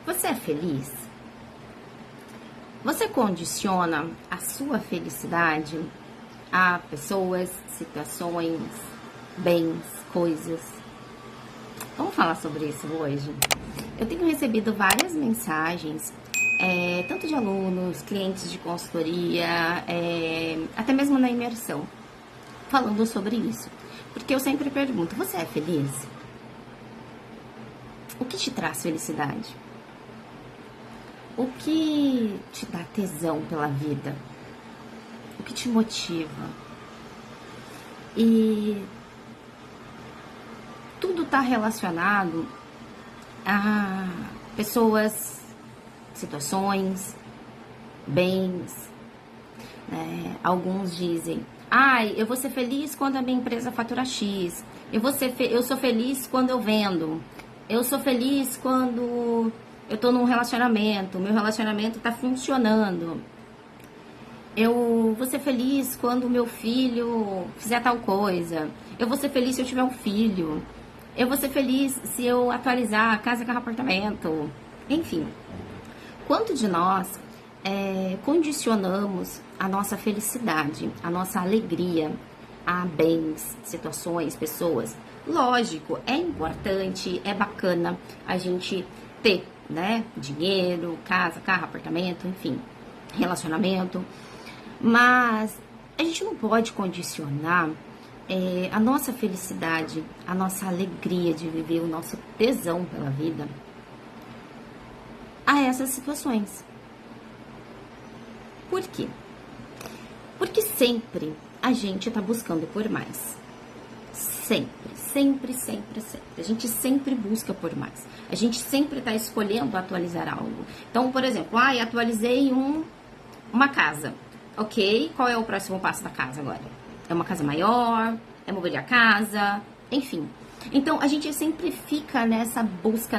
Você é feliz? Você condiciona a sua felicidade a pessoas, situações, bens, coisas? Vamos falar sobre isso hoje? Eu tenho recebido várias mensagens, tanto de alunos, clientes de consultoria, até mesmo na imersão, falando sobre isso. Porque eu sempre pergunto, você é feliz? O que te traz felicidade? O que te dá tesão pela vida? O que te motiva? E tudo está relacionado a pessoas, situações, bens. Alguns dizem, eu vou ser feliz quando a minha empresa fatura X. Eu sou feliz quando eu vendo. Eu sou feliz quando eu tô num relacionamento, meu relacionamento tá funcionando. Eu vou ser feliz quando meu filho fizer tal coisa. Eu vou ser feliz se eu tiver um filho. Eu vou ser feliz se eu atualizar a casa, carro, apartamento. Enfim, quanto de nós condicionamos a nossa felicidade, a nossa alegria a bens, situações, pessoas? Lógico, é importante, é bacana a gente ter, né, dinheiro, casa, carro, apartamento, enfim, relacionamento, mas a gente não pode condicionar a nossa felicidade, a nossa alegria de viver, o nosso tesão pela vida a essas situações. Por quê? Porque sempre a gente tá buscando por mais. Sempre. A gente sempre busca por mais. A gente sempre tá escolhendo atualizar algo. Então, por exemplo, atualizei uma casa. Ok, qual é o próximo passo da casa agora? É uma casa maior? É mobiliar a casa? Enfim. Então, a gente sempre fica nessa busca,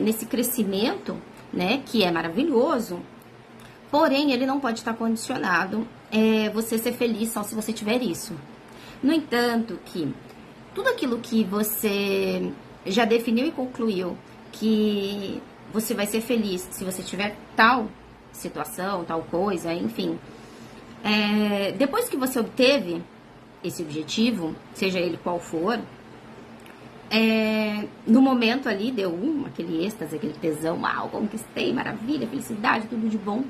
nesse crescimento, né? Que é maravilhoso. Porém, ele não pode estar condicionado você ser feliz só se você tiver isso. No entanto, que tudo aquilo que você já definiu e concluiu que você vai ser feliz se você tiver tal situação, tal coisa, enfim. Depois que você obteve esse objetivo, seja ele qual for, no momento ali deu aquele êxtase, aquele tesão, conquistei, maravilha, felicidade, tudo de bom.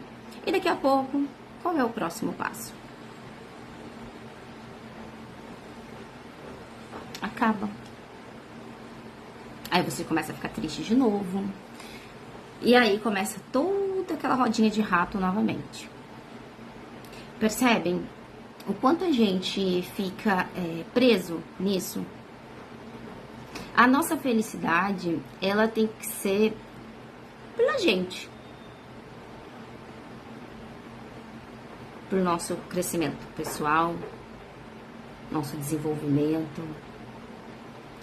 E daqui a pouco, qual é o próximo passo? Acaba. Aí você começa a ficar triste de novo. E aí começa toda aquela rodinha de rato novamente. Percebem o quanto a gente fica preso nisso? A nossa felicidade, ela tem que ser pela gente. Por nosso crescimento pessoal, nosso desenvolvimento,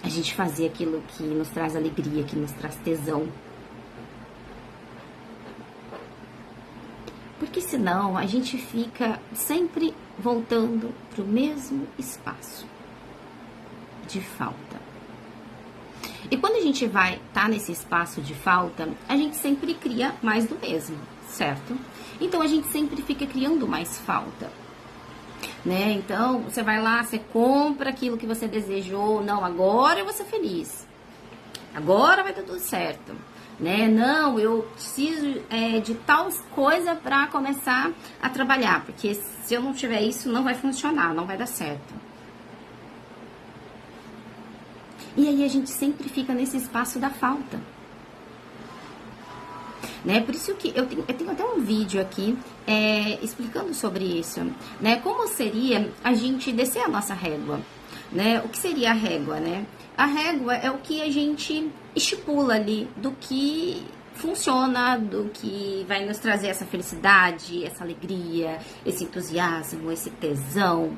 a gente fazer aquilo que nos traz alegria, que nos traz tesão. Porque senão a gente fica sempre voltando para o mesmo espaço de falta. E quando a gente vai estar nesse espaço de falta, a gente sempre cria mais do mesmo, certo? Então a gente sempre fica criando mais falta, né? Então você vai lá, você compra aquilo que você desejou, não, agora eu vou ser feliz, agora vai dar tudo certo, né? Não, eu preciso de tal coisa para começar a trabalhar, porque se eu não tiver isso não vai funcionar, não vai dar certo. E aí a gente sempre fica nesse espaço da falta. Né? Por isso que eu tenho até um vídeo aqui explicando sobre isso, né? Como seria a gente descer a nossa régua, né? O que seria a régua, né? A régua é o que a gente estipula ali do que funciona, do que vai nos trazer essa felicidade, essa alegria, esse entusiasmo, esse tesão.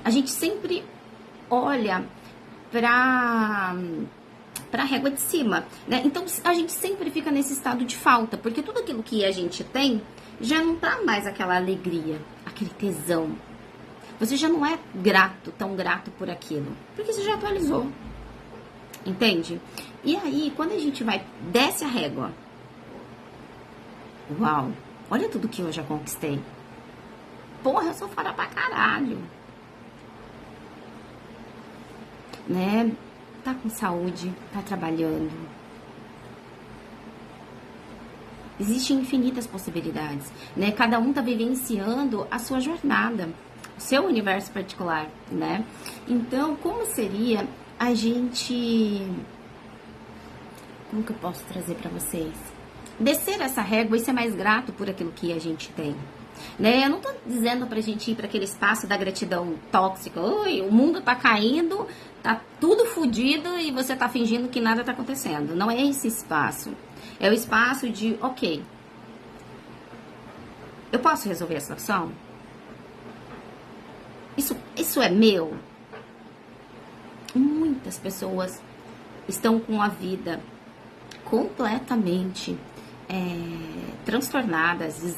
A gente sempre olha para a régua de cima, né? Então a gente sempre fica nesse estado de falta, porque tudo aquilo que a gente tem já não tá mais aquela alegria, aquele tesão. Você já não é tão grato por aquilo, porque você já atualizou. Entende? E aí, quando a gente vai, desce a régua. Uau, olha tudo que eu já conquistei. Porra, eu sou fora pra caralho. Né? Tá com saúde, tá trabalhando. Existem infinitas possibilidades, né? Cada um tá vivenciando a sua jornada, o seu universo particular, né? Então, como seria a gente... Como que eu posso trazer pra vocês? Descer essa régua e ser mais grato por aquilo que a gente tem. Né? Eu não tô dizendo pra gente ir para aquele espaço da gratidão tóxica. Oi, o mundo tá caindo, tá tudo fodido e você tá fingindo que nada tá acontecendo. Não é esse espaço. É o espaço de, ok, eu posso resolver a situação? Isso é meu? Muitas pessoas estão com a vida completamente transtornadas,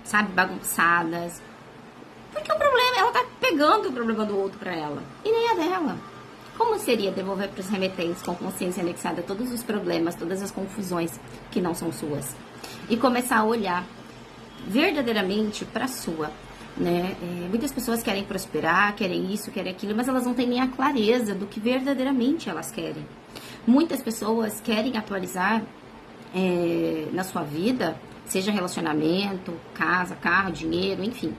sabe, bagunçadas. Porque o problema, ela tá pegando o problema do outro pra ela. E nem é dela. Como seria devolver para os remetentes com consciência anexada todos os problemas, todas as confusões que não são suas? E começar a olhar verdadeiramente para a sua. Né? Muitas pessoas querem prosperar, querem isso, querem aquilo, mas elas não têm nem a clareza do que verdadeiramente elas querem. Muitas pessoas querem atualizar na sua vida, seja relacionamento, casa, carro, dinheiro, enfim.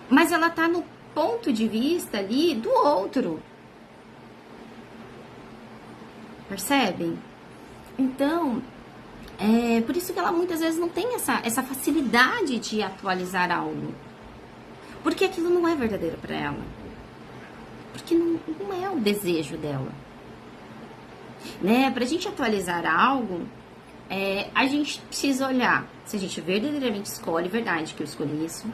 Mas ela tá no ponto de vista ali do outro. Percebem? Então, por isso que ela muitas vezes não tem essa facilidade de atualizar algo. Porque aquilo não é verdadeiro para ela. Porque não é o desejo dela. Né? Pra gente atualizar algo, a gente precisa olhar se a gente verdadeiramente escolhe, verdade que eu escolhi isso.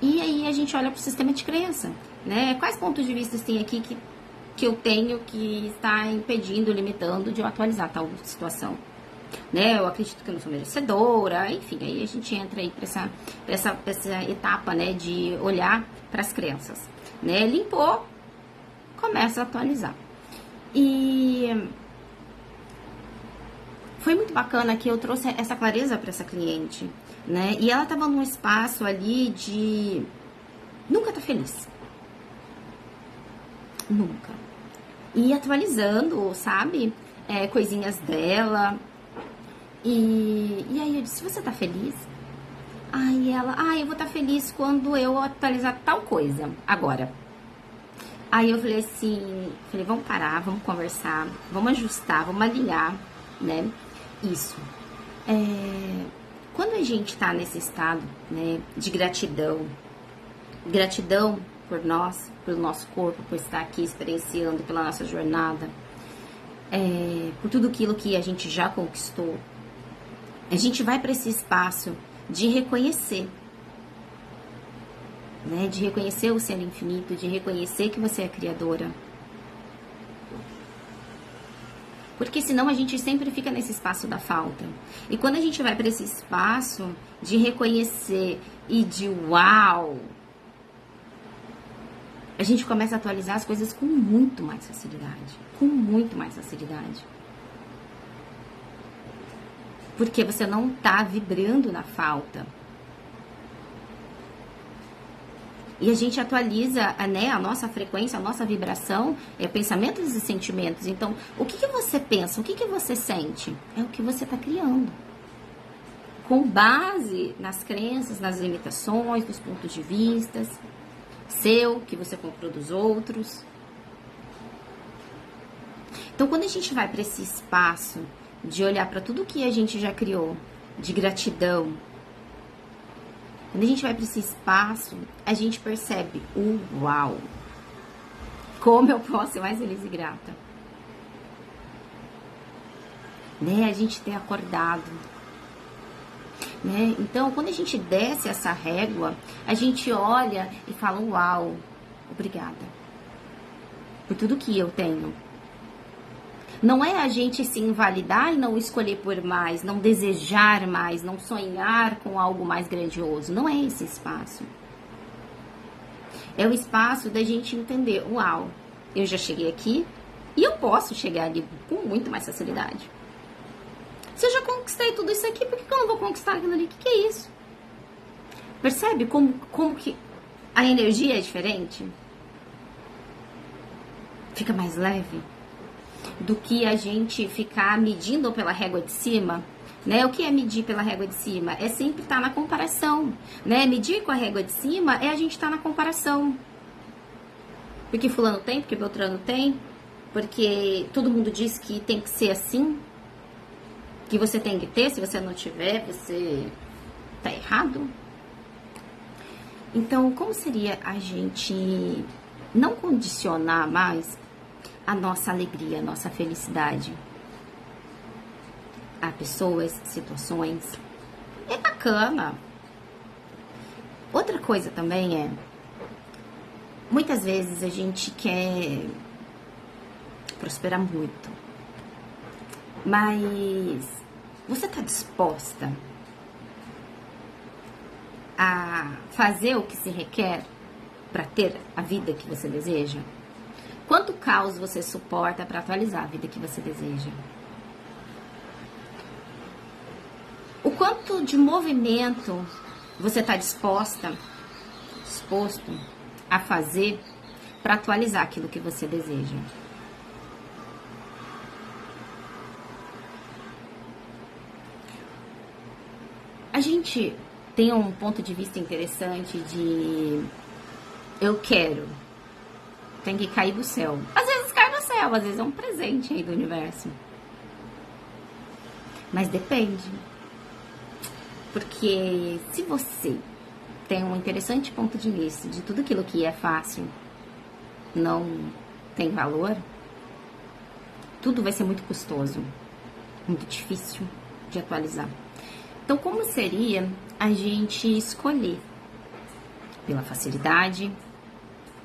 E aí a gente olha pro sistema de crença. Né? Quais pontos de vista tem aqui que eu tenho que está impedindo, limitando de eu atualizar tal situação, né? Eu acredito que eu não sou merecedora, enfim, aí a gente entra aí para essa etapa, né, de olhar para as crenças, né? Limpou, começa a atualizar. E foi muito bacana que eu trouxe essa clareza para essa cliente, né? E ela estava num espaço ali de nunca tá feliz. Nunca. E atualizando, sabe? Coisinhas dela. E aí eu disse, você tá feliz? Aí ela, eu vou estar feliz quando eu atualizar tal coisa. Agora. Aí eu falei assim, vamos parar, vamos conversar, vamos ajustar, vamos alinhar, né? Isso. Quando a gente tá nesse estado, né, de gratidão por nós, pelo nosso corpo, por estar aqui experienciando, pela nossa jornada, por tudo aquilo que a gente já conquistou, a gente vai para esse espaço de reconhecer, né? De reconhecer o ser infinito, de reconhecer que você é criadora. Porque senão a gente sempre fica nesse espaço da falta. E quando a gente vai para esse espaço de reconhecer e de uau, a gente começa a atualizar as coisas com muito mais facilidade. Com muito mais facilidade. Porque você não tá vibrando na falta. E a gente atualiza, né, a nossa frequência, a nossa vibração, pensamentos e sentimentos. Então, o que você pensa, o que você sente? É o que você está criando. Com base nas crenças, nas limitações, nos pontos de vista seu, que você comprou dos outros. Então, quando a gente vai para esse espaço de olhar para tudo que a gente já criou, de gratidão, quando a gente vai para esse espaço, a gente percebe, uau, como eu posso ser mais feliz e grata. Né? A gente tem acordado. Né? Então, quando a gente desce essa régua, a gente olha e fala, uau, obrigada por tudo que eu tenho. Não é a gente se invalidar e não escolher por mais, não desejar mais, não sonhar com algo mais grandioso. Não é esse espaço. É o espaço da gente entender, uau, eu já cheguei aqui, E eu posso chegar ali com muito mais facilidade. Se eu já conquistei tudo isso aqui, por que eu não vou conquistar aquilo ali? O que é isso? Percebe como que a energia é diferente? Fica mais leve do que a gente ficar medindo pela régua de cima, né? O que é medir pela régua de cima? É sempre estar na comparação, né? Medir com a régua de cima é a gente estar na comparação. Porque fulano tem, porque Beltrano tem, porque todo mundo diz que tem que ser assim, que você tem que ter, se você não tiver, você tá errado. Então, como seria a gente não condicionar mais a nossa alegria, a nossa felicidade a pessoas, situações? É bacana. Outra coisa também é, muitas vezes a gente quer prosperar muito, mas você está disposta a fazer o que se requer para ter a vida que você deseja? Quanto caos você suporta para atualizar a vida que você deseja? O quanto de movimento você está disposto a fazer para atualizar aquilo que você deseja? A gente tem um ponto de vista interessante de eu quero, tem que cair do céu. Às vezes cai do céu, às vezes é um presente aí do universo. Mas depende. Porque se você tem um interessante ponto de vista de tudo aquilo que é fácil não tem valor, tudo vai ser muito custoso, muito difícil de atualizar. Então, como seria a gente escolher pela facilidade,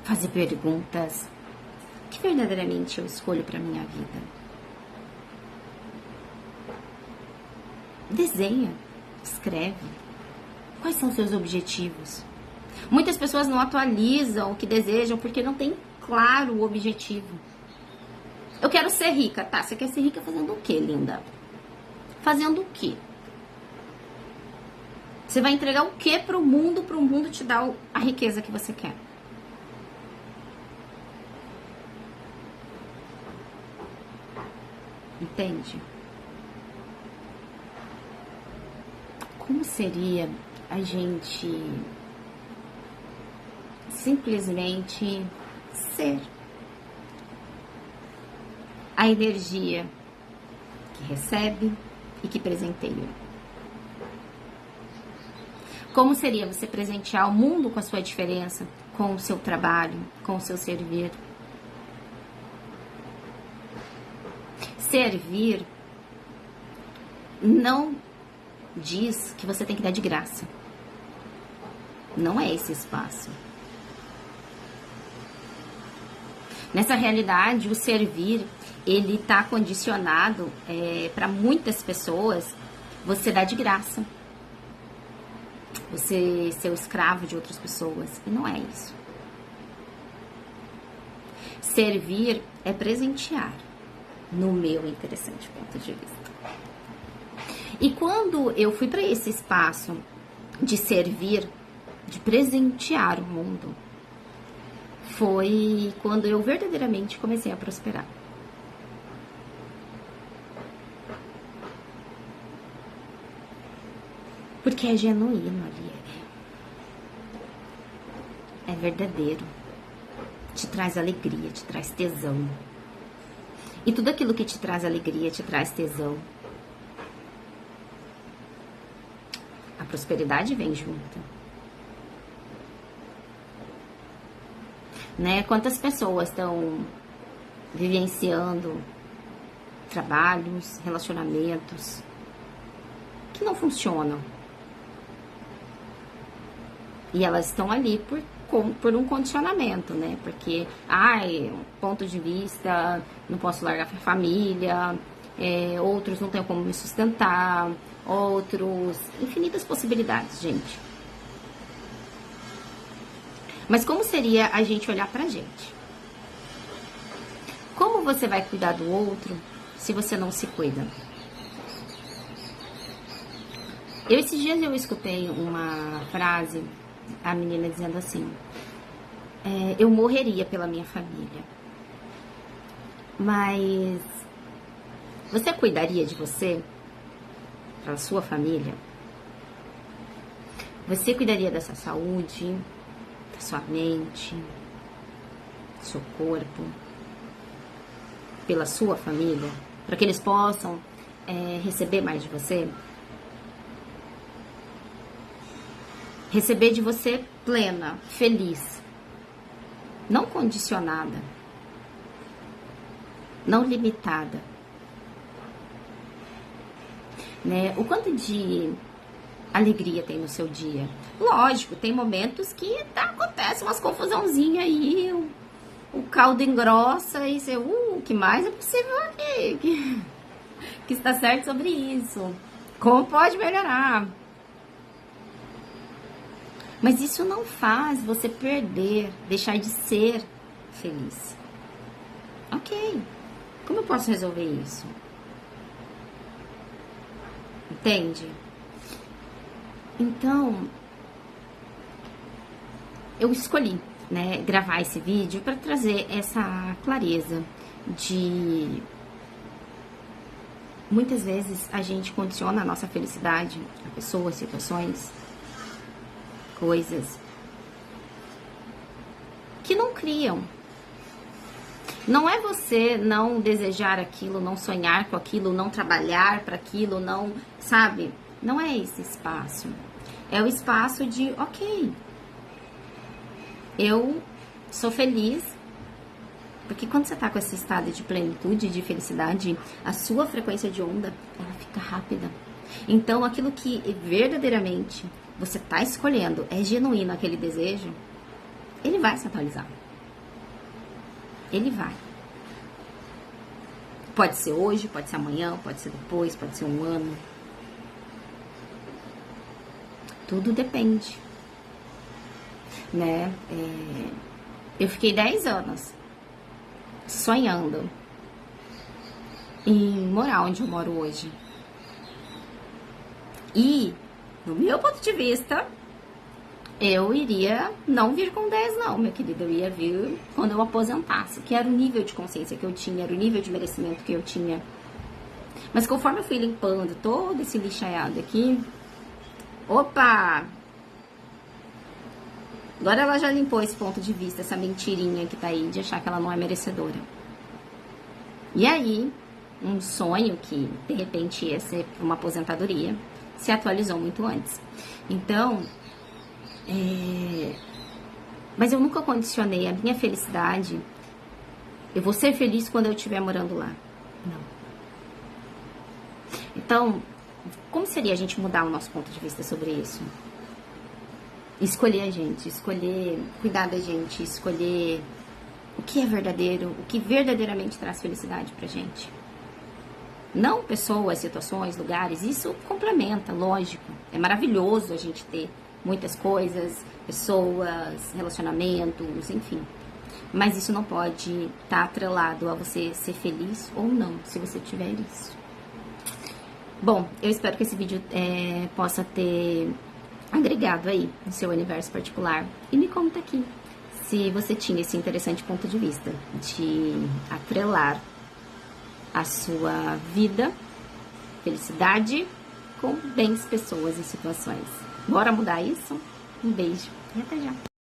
fazer perguntas, o que verdadeiramente eu escolho para minha vida? Desenha, escreve. Quais são os seus objetivos? Muitas pessoas não atualizam o que desejam porque não tem claro o objetivo. Eu quero ser rica, tá? Você quer ser rica fazendo o quê, linda? Fazendo o quê? Você vai entregar o quê pro mundo te dar a riqueza que você quer? Entende? Como seria a gente simplesmente ser a energia que recebe e que presenteia? Como seria você presentear o mundo com a sua diferença, com o seu trabalho, com o seu servir? Servir não diz que você tem que dar de graça. Não é esse espaço. Nessa realidade, o servir, ele tá condicionado para muitas pessoas você dar de graça. Você ser o escravo de outras pessoas. E não é isso. Servir é presentear, no meu interessante ponto de vista. E quando eu fui para esse espaço de servir, de presentear o mundo, foi quando eu verdadeiramente comecei a prosperar. Porque é genuíno ali, é verdadeiro, te traz alegria, te traz tesão. E tudo aquilo que te traz alegria, te traz tesão, a prosperidade vem junto. Né? Quantas pessoas estão vivenciando trabalhos, relacionamentos que não funcionam? E elas estão ali por um condicionamento, né? Porque, ponto de vista, não posso largar a família, outros não têm como me sustentar, outros... infinitas possibilidades, gente. Mas como seria a gente olhar pra gente? Como você vai cuidar do outro se você não se cuida? Esses dias eu escutei uma frase, a menina dizendo assim, eu morreria pela minha família, mas você cuidaria de você, pela sua família? Você cuidaria da sua saúde, da sua mente, do seu corpo, pela sua família, para que eles possam receber mais de você? Receber de você plena, feliz, não condicionada, não limitada. Né? O quanto de alegria tem no seu dia? Lógico, tem momentos que acontece umas confusãozinhas aí, o caldo engrossa e você, o que mais é possível aqui? Que está certo sobre isso? Como pode melhorar? Mas isso não faz você perder, deixar de ser feliz. Ok, como eu posso resolver isso? Entende? Então, eu escolhi, né, gravar esse vídeo para trazer essa clareza de... Muitas vezes a gente condiciona a nossa felicidade a pessoas, situações, coisas que não criam. Não é você não desejar aquilo, não sonhar com aquilo, não trabalhar para aquilo, não, sabe? Não é esse espaço. É o espaço de, ok, eu sou feliz, porque quando você tá com esse estado de plenitude, de felicidade, a sua frequência de onda, ela fica rápida. Então, aquilo que verdadeiramente você tá escolhendo, é genuíno aquele desejo, ele vai se atualizar. Ele vai. Pode ser hoje, pode ser amanhã, pode ser depois, pode ser um ano. Tudo depende. Né? Eu fiquei 10 anos sonhando em morar onde eu moro hoje. E, no meu ponto de vista, eu iria não vir com 10 não, meu querido. Eu ia vir quando eu aposentasse, que era o nível de consciência que eu tinha, era o nível de merecimento que eu tinha. Mas conforme eu fui limpando todo esse lixaiado aqui, opa! Agora ela já limpou esse ponto de vista, essa mentirinha que tá aí de achar que ela não é merecedora. E aí, um sonho que de repente ia ser uma aposentadoria, se atualizou muito antes. Então, mas eu nunca condicionei a minha felicidade. Eu vou ser feliz quando eu estiver morando lá. Não. Então, como seria a gente mudar o nosso ponto de vista sobre isso? Escolher a gente, escolher cuidar da gente, escolher o que é verdadeiro, o que verdadeiramente traz felicidade pra gente. Não pessoas, situações, lugares, isso complementa, lógico. É maravilhoso a gente ter muitas coisas, pessoas, relacionamentos, enfim. Mas isso não pode estar atrelado a você ser feliz ou não, se você tiver isso. Bom, eu espero que esse vídeo possa ter agregado aí no seu universo particular. E me conta aqui se você tinha esse interessante ponto de vista de atrelar a sua vida, felicidade, com bens, pessoas e situações. Bora mudar isso? Um beijo e até já!